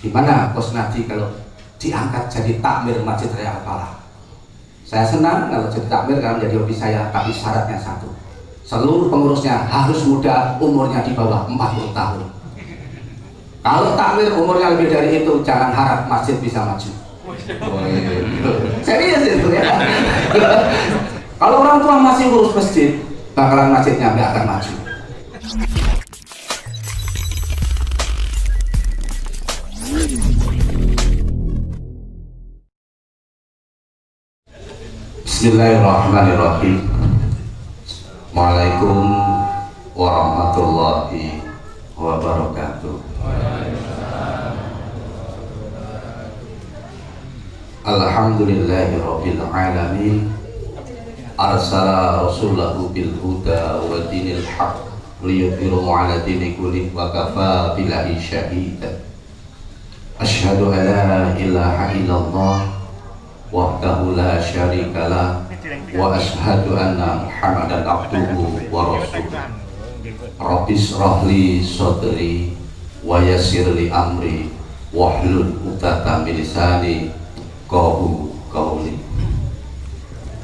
Gimana Coach Nadi kalau diangkat jadi takmir Masjid Raya Al-Falah? Saya senang kalau jadi takmir karena menjadi hobi saya, tapi syaratnya satu, seluruh pengurusnya harus muda, umurnya di bawah 40 tahun. Kalau takmir umurnya lebih dari itu, jangan harap masjid bisa maju. Serius itu ya. Kalau orang tua masih ngurus masjid, bakalan masjidnya nggak akan maju. Bismillahirrahmanirrahim. Waalaikumsalam warahmatullahi wabarakatuh. Alhamdulillahirabbil alamin. Arsala rasulahu bil huda wa dinil haq liyudhhirahu 'ala dini kullih wa kafa billahi shahida. Asyhadu an la ilaha illallah wahdahu la syarikalah wa asyhadu anna Muhammadan abduhu wa rasuluh. Rabbi shrah li sadri wa yassir li amri wahlul 'uqdatam min lisani yafqahu qawli.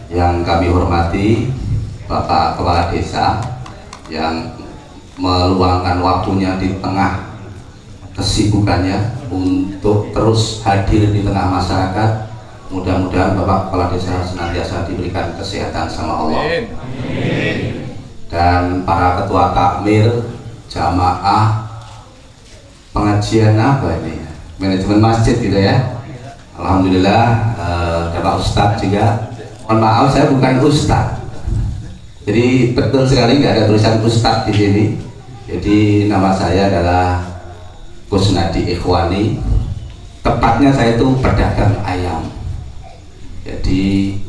Yang kami hormati Bapak Kepala Desa yang meluangkan waktunya di tengah kesibukannya untuk terus hadir di tengah masyarakat. Mudah-mudahan Bapak Kepala Desa senantiasa diberikan kesehatan sama Allah. Amin. Dan para ketua takmir, jamaah, pengajian apa ini? Manajemen masjid gitu ya. Alhamdulillah, Bapak Ustadz juga. Mohon maaf, saya bukan Ustadz. Jadi betul sekali nggak ada tulisan Ustadz di sini. Jadi nama saya adalah Coach Nadi Ikhwani. Tepatnya saya itu pedagang ayam. Jadi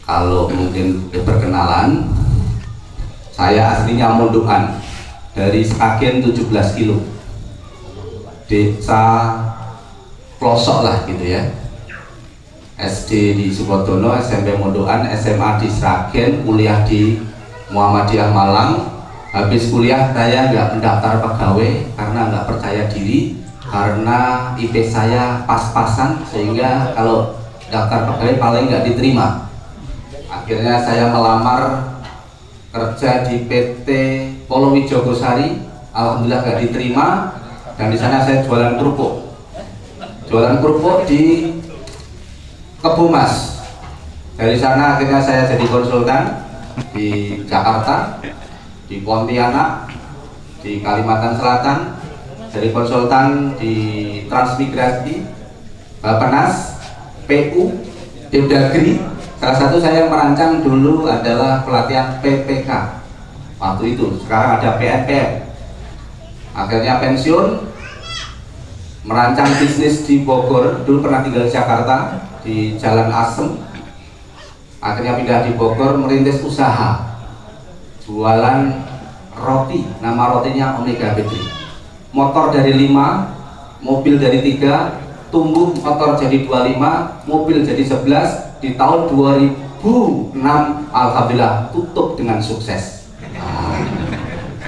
kalau mungkin perkenalan, saya aslinya Mondokan dari Sragen 17 kilo, desa pelosok lah gitu ya. SD di Sukodono, SMP Mondokan, SMA di Sragen, kuliah di Muhammadiyah Malang. Habis kuliah saya nggak mendaftar pegawai karena nggak percaya diri, karena IP saya pas-pasan sehingga kalau daftar pegawai paling nggak diterima. Akhirnya saya melamar kerja di PT Polowijo Gosari, alhamdulillah nggak diterima, dan di sana saya jualan kerupuk di Kebumas. Dari sana akhirnya saya jadi konsultan di Jakarta, di Pontianak, di Kalimantan Selatan, jadi konsultan di Transmigrasi, Bappenas, PU, Depdagri. Salah satu saya yang merancang dulu adalah pelatihan PPK waktu itu, sekarang ada PNPM. Akhirnya pensiun, merancang bisnis di Bogor, dulu pernah tinggal di Jakarta di Jalan Asem. Akhirnya pindah di Bogor, merintis usaha jualan roti, nama rotinya Omega Bakery. Motor dari 5, mobil dari 3, tumbuh motor jadi 25, mobil jadi 11. Di tahun 2006 alhamdulillah tutup dengan sukses.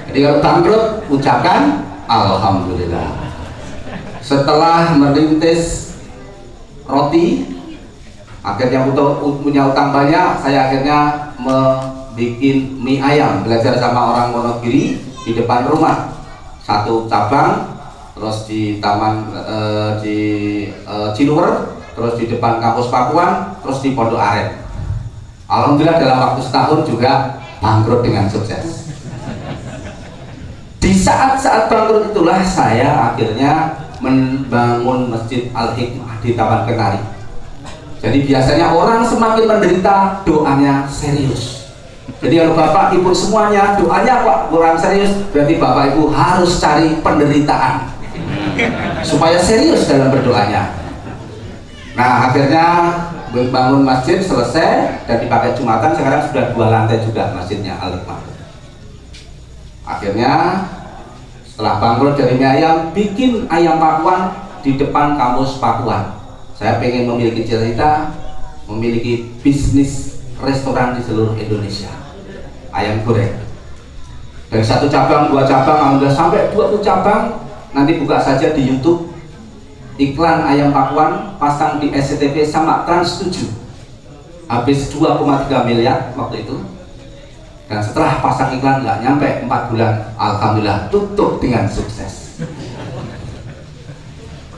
Jadi kalau bangkrut ucapkan alhamdulillah. Setelah merintis roti, akhirnya punya utang banyak, saya akhirnya membuat mie ayam, belajar sama orang Wonogiri di depan rumah, satu cabang, terus di taman Ciluwer, terus di depan kampus Pakuan, terus di Pondok Aren. Alhamdulillah dalam waktu setahun juga bangkrut dengan sukses. Di saat-saat bangkrut itulah saya akhirnya membangun Masjid Al-Hikmah di Taman Kenari. Jadi biasanya orang semakin menderita, doanya serius. Jadi kalau Bapak Ibu semuanya doanya kok kurang serius, berarti Bapak Ibu harus cari penderitaan supaya serius dalam berdoanya. Nah akhirnya bangun masjid selesai dan dipakai Jumatan, sekarang sudah 2 lantai juga masjidnya Al-Hikmah. Akhirnya setelah bangkrut dari mie ayam, bikin ayam Pakuan di depan kampus Pakuan. Saya pengen memiliki cita-cita memiliki bisnis restoran di seluruh Indonesia, ayam goreng. Dari 1 cabang, 2 cabang, alhamdulillah sampai 20 cabang. Nanti buka saja di YouTube iklan ayam pakuan pasang di SCTV sama Trans 7, habis 2,3 miliar waktu itu. Dan setelah pasang iklan nggak nyampe 4 bulan, alhamdulillah tutup dengan sukses.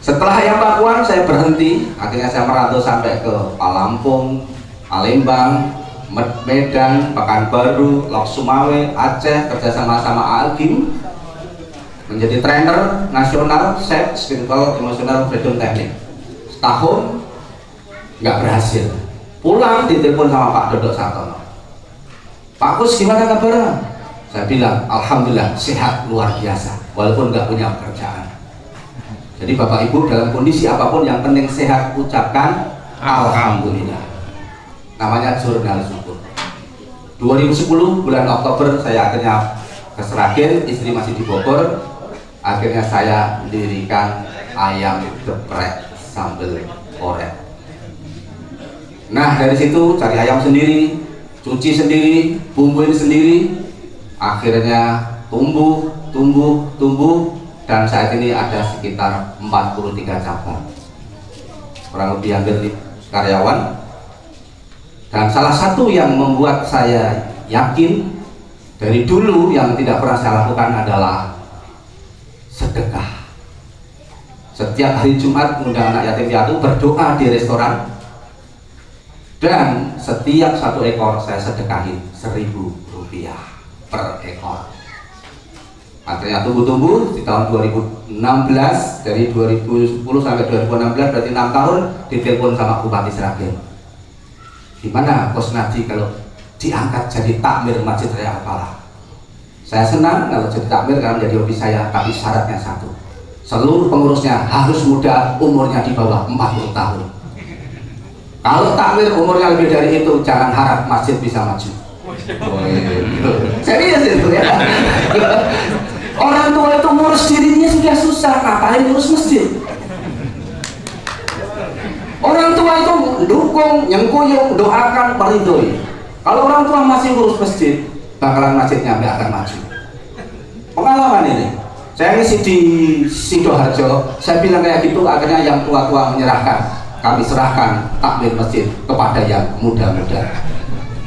Setelah ayam pakuan saya berhenti, akhirnya saya merantau sampai ke Palampung, Palembang, Medan, Pekanbaru, Lok Sumawe, Aceh, kerjasama sama Alkim, menjadi trainer nasional chef spiritual emosional freedom teknik. Setahun nggak berhasil. Pulang ditelepon sama Pak Dodok Sartono, Pak Kus gimana kabarnya? Saya bilang alhamdulillah sehat luar biasa walaupun nggak punya pekerjaan. Jadi Bapak Ibu dalam kondisi apapun yang penting sehat, ucapkan alhamdulillah. Namanya jurnal syukur. 2010 bulan Oktober saya akhirnya ke Seragen, istri masih di Bogor. Akhirnya saya mendirikan ayam geprek sambal orek. Nah dari situ cari ayam sendiri, cuci sendiri, bumbuin sendiri. Akhirnya tumbuh, dan saat ini ada sekitar 43 cabang, kurang lebih hampir karyawan. Dan salah satu yang membuat saya yakin dari dulu yang tidak pernah saya lakukan adalah sedekah. Setiap hari Jumat mengundang anak yatim piatu berdoa di restoran, dan setiap 1 ekor saya sedekahin 1.000 rupiah per ekor. Akhirnya tumbuh di tahun 2016, dari 2010 sampai 2016 berarti 6 tahun. Ditelepon sama Bupati Seragen, gimana Bos Nadi kalau diangkat jadi takmir Masjid Raya Al-Falah? Saya senang kalau jadi takmir karena menjadi hobi saya, tapi syaratnya satu, seluruh pengurusnya harus muda, umurnya di bawah 40 tahun. Kalau takmir umurnya lebih dari itu, jangan harap masjid bisa maju. Serius itu ya. Orang tua itu ngurus dirinya sudah susah, ngapain ngurus masjid? Orang tua itu dukung, nyengkuyung, doakan, meridoi. Kalau orang tua masih ngurus masjid, bakalan masjidnya nggak akan maju. Pengalaman ini, saya ngisi di Sidoarjo, saya bilang kayak gitu, akhirnya yang tua-tua menyerahkan, kami serahkan takmir masjid kepada yang muda-muda.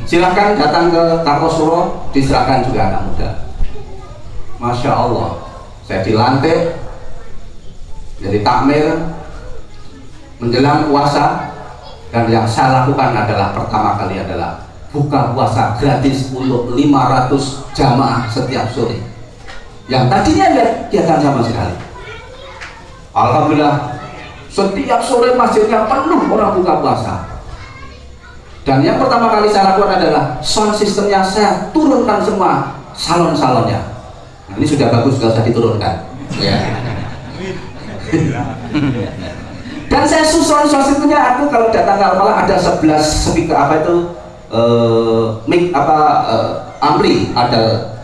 Silahkan datang ke Kartosuro, diserahkan juga anak muda. Masya Allah, saya dilantik jadi takmir menjelang puasa, dan yang saya lakukan adalah pertama kali adalah buka puasa gratis untuk 500 jamaah setiap sore yang tadinya nggak kegiatan sama sekali. Alhamdulillah setiap sore masjidnya penuh orang buka puasa. Dan yang pertama kali saya lakukan adalah sound systemnya saya turunkan semua salon-salonnya. Nah, ini sudah bagus, nggak usah diturunkan ya. Dan saya susun sound systemnya, aku kalau datang ke Al-Falah ada 11 speaker apa itu mic ampli, ada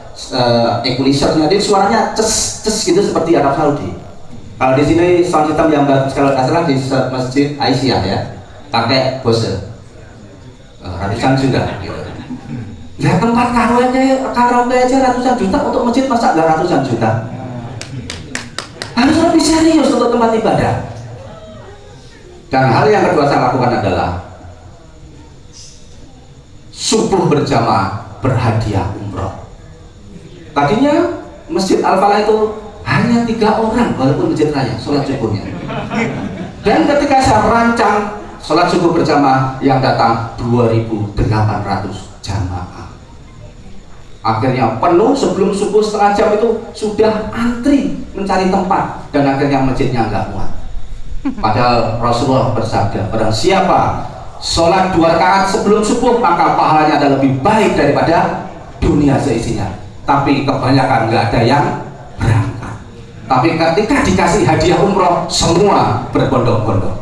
equalizer-nya, jadi suaranya ces gitu seperti Arab Saudi. Kalau di sini sound system yang bagus kalau nggak salah di Masjid Aisyah ya, pakai Bose ratusan juta gitu. Ya tempat karaoke aja ratusan juta, untuk masjid masa nggak ratusan juta? Harus lebih serius untuk tempat ibadah. Dan hal yang kedua saya lakukan adalah subuh berjamaah berhadiah umroh. Tadinya Masjid Al-Falah itu hanya 3 orang walaupun masjid raya sholat subuhnya. Dan ketika saya merancang sholat subuh berjamaah, yang datang 2.800 jamaah. Akhirnya penuh, sebelum subuh setengah jam itu sudah antri mencari tempat, dan akhirnya masjidnya nggak muat. Padahal Rasulullah bersabda, barang siapa sholat 2 rakaat sebelum subuh maka pahalanya ada lebih baik daripada dunia seisinya. Tapi kebanyakan nggak ada yang berangkat. Tapi ketika dikasih hadiah umroh, semua berbondong-bondong.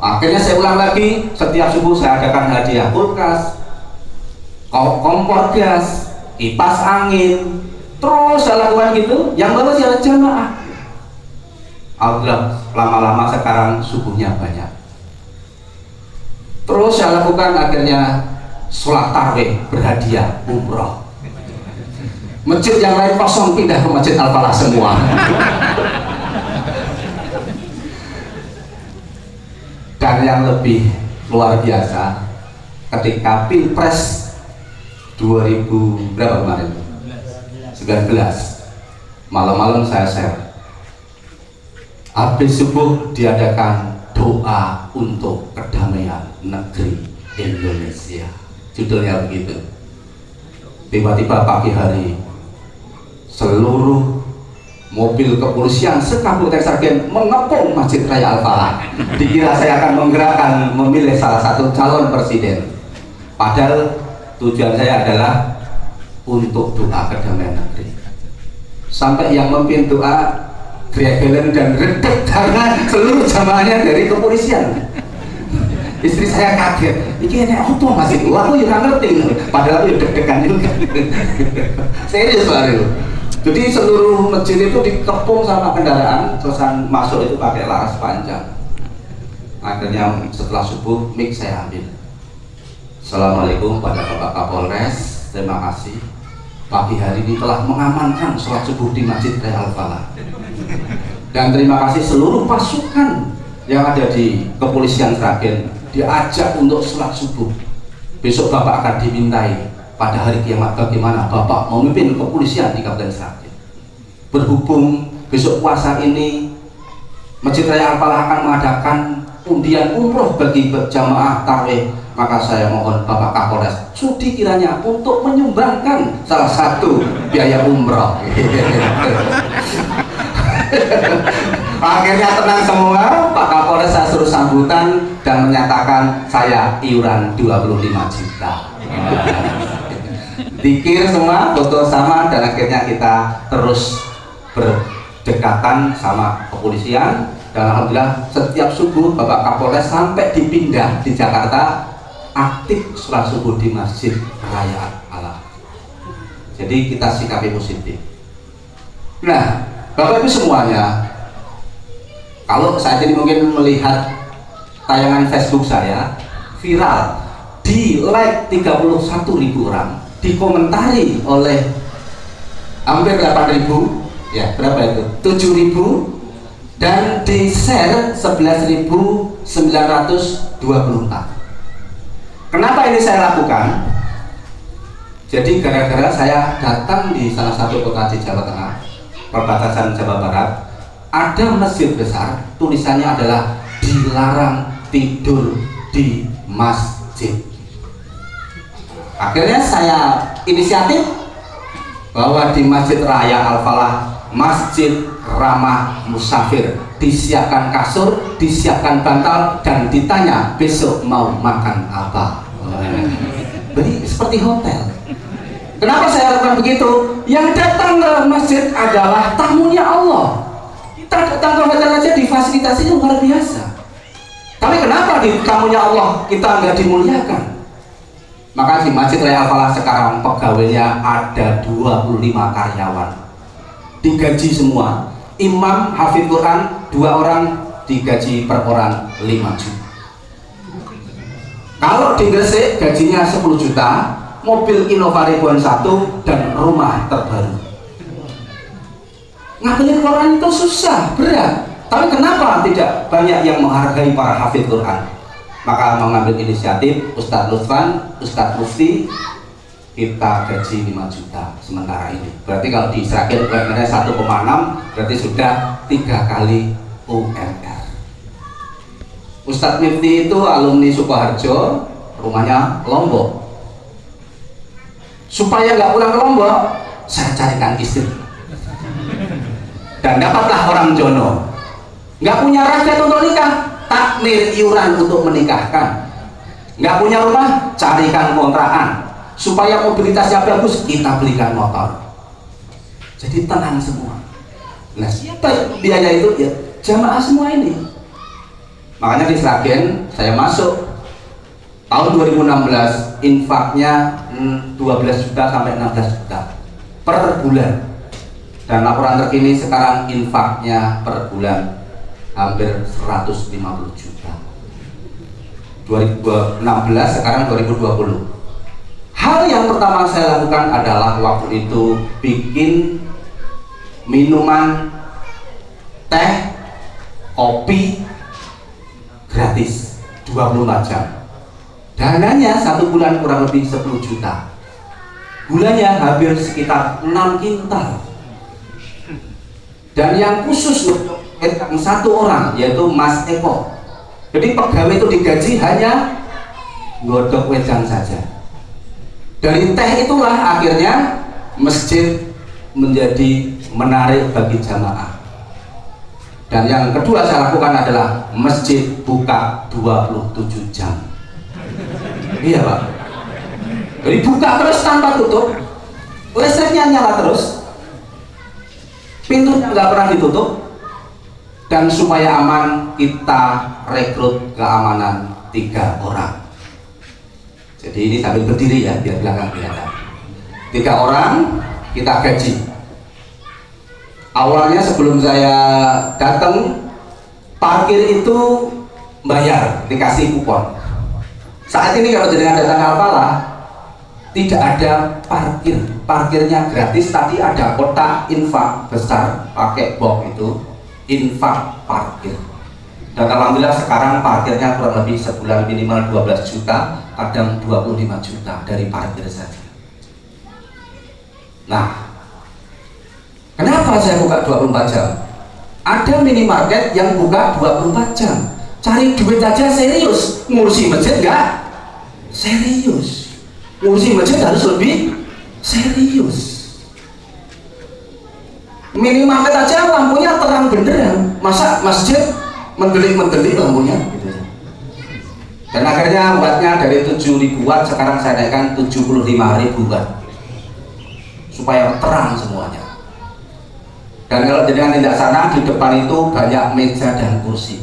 Akhirnya saya ulang lagi, setiap subuh saya adakan hadiah kulkas, kompor gas, kipas angin, terus saya lakukan gitu. Yang bawa siapa? Jamaah. Alhamdulillah lama-lama sekarang subuhnya banyak. Terus saya lakukan akhirnya sholat tarawih berhadiah umroh. Masjid yang lain kosong pindah ke Masjid Al-Falah semua. yang lebih luar biasa ketika Pilpres 2000 berapa kemarin? 19. Malam-malam saya share. Habis subuh diadakan doa untuk kedamaian negeri Indonesia. Judulnya begitu. Tiba-tiba pagi hari seluruh mobil kepolisian sekabupaten Sragen mengepung Masjid Raya Al-Falah. Dikira saya akan menggerakkan memilih salah satu calon presiden. Padahal tujuan saya adalah untuk doa kedamaian negeri. Sampai yang memimpin doa Grevelen dan redek karena seluruh jamaahnya dari kepolisian. Istri saya kaget, ini apa masih gua, aku juga ngerti, padahal aku deg-degan juga. Serius baru. Jadi seluruh masjid itu dikepung sama kendaraan, terusan masuk itu pakai laras panjang. Akhirnya setelah subuh, mic saya ambil. Assalamualaikum pada Bapak Kapolres, terima kasih. Pagi hari ini telah mengamankan sholat subuh di Masjid Raya Al-Falah. Dan terima kasih seluruh pasukan yang ada di kepolisian Sragen diajak untuk sholat subuh. Besok Bapak akan dimintai pada hari kiamat bagaimana Bapak memimpin kepolisian di Kabupaten Sragen. Berhubung besok puasa ini Masjid Raya Al-Falah akan mengadakan undian umroh bagi jamaah tarawih, maka saya mohon Bapak Kapolres sudi kiranya untuk menyumbangkan salah satu biaya umroh. Akhirnya tenang semua, Pak Kapolres saya suruh sambutan dan menyatakan saya iuran 25 juta. Dikir semua, foto sama, dan akhirnya kita terus berdekatan sama kepolisian. Dan alhamdulillah setiap subuh Bapak Kapolres sampai dipindah di Jakarta aktif sholat subuh di Masjid Raya Al-Falah. Jadi kita sikapi positif. Nah, Bapak Ibu semuanya, kalau saat ini mungkin melihat tayangan Facebook saya viral, di like 31.000 orang, dikomentari oleh hampir 8.000, ya berapa itu? 7.000, dan di share 11.924. Kenapa ini saya lakukan? Jadi gara-gara saya datang di salah satu kota di Jawa Tengah, perbatasan Jawa Barat, ada masjid besar, tulisannya adalah dilarang tidur di masjid. Akhirnya saya inisiatif bahwa di Masjid Raya Al-Falah, masjid ramah musafir, disiapkan kasur, disiapkan bantal, dan ditanya besok mau makan apa. Jadi seperti hotel. Kenapa saya lakukan begitu? Yang datang ke masjid adalah tamunya Allah. Kita datang ke hotel aja difasilitasinya luar biasa. Tapi kenapa di tamunya Allah kita nggak dimuliakan? Maka di Masjid Raya Al-Falah sekarang pegawainya ada 25 karyawan, digaji semua. Imam hafidz Quran 2 orang, digaji per orang 5 juta. Kalau di Gresik gajinya 10 juta, mobil Innova Ribuan 1, dan rumah terbaru. Ngapalin Quran itu susah, berat. Tapi kenapa tidak banyak yang menghargai para hafidz Quran? Maka mengambil inisiatif Ustadz Lutfan, Ustadz Mufti, kita gaji 5 juta sementara ini. Berarti kalau di Sragen UMR-nya 1,6, berarti sudah 3 kali UMR. Ustadz Mufti itu alumni Sukoharjo, rumahnya Lombok. Supaya nggak pulang ke Lombok, saya carikan istri. Dan dapatlah orang jono. Nggak punya rakyat untuk nikah, takmir iuran untuk menikahkan. Nggak punya rumah, carikan kontrakan. Supaya mobilitasnya bagus, kita belikan motor. Jadi tenang semua. Nah, siapa biaya itu? Ya jamaah semua ini. Makanya di Sragen saya masuk tahun 2016, infaknya 12 juta sampai 16 juta per bulan. Dan laporan terkini sekarang infaknya per bulan hampir 150 juta. 2016, sekarang 2020. Hal yang pertama saya lakukan adalah waktu itu bikin minuman, teh, kopi gratis. 24 jam. Dananya satu bulan kurang lebih 10 juta. Gulanya hampir sekitar 6 kintal. Dan yang khusus untuk satu orang yaitu Mas Eko. Jadi pegawai itu digaji hanya godok wedang saja. Dari teh itulah akhirnya masjid menjadi menarik bagi jamaah. Dan yang kedua saya lakukan adalah masjid buka 27 jam. Iya Pak. Jadi buka terus tanpa tutup, listriknya nyala terus, pintunya nggak pernah ditutup, dan supaya aman kita rekrut keamanan 3 orang. Jadi ini sambil berdiri ya, biar belakang kelihatan. 3 orang kita gaji. Awalnya sebelum saya datang, parkir itu bayar, dikasih kupon. Saat ini kalau jenengan datang Al-Falah, tidak ada parkir, parkirnya gratis. Tadi ada kotak infak besar pakai box itu, infak parkir. Dan alhamdulillah sekarang parkirnya kurang lebih sebulan minimal 12 juta, kadang 25 juta dari parkir saja. Nah, kenapa saya buka 24 jam? Ada minimarket yang buka 24 jam. Cari duit aja serius, ngurusi masjid enggak? Serius. Ngurusi masjid harus lebih serius. Minimarket aja lampunya terang benderang, masa masjid mendelik-mendelik lampunya gitu. Dan akhirnya wattnya dari 7.000 watt sekarang saya naikkan 75.000 watt supaya terang semuanya. Dan kalau jenengan tidak sana, di depan itu banyak meja dan kursi.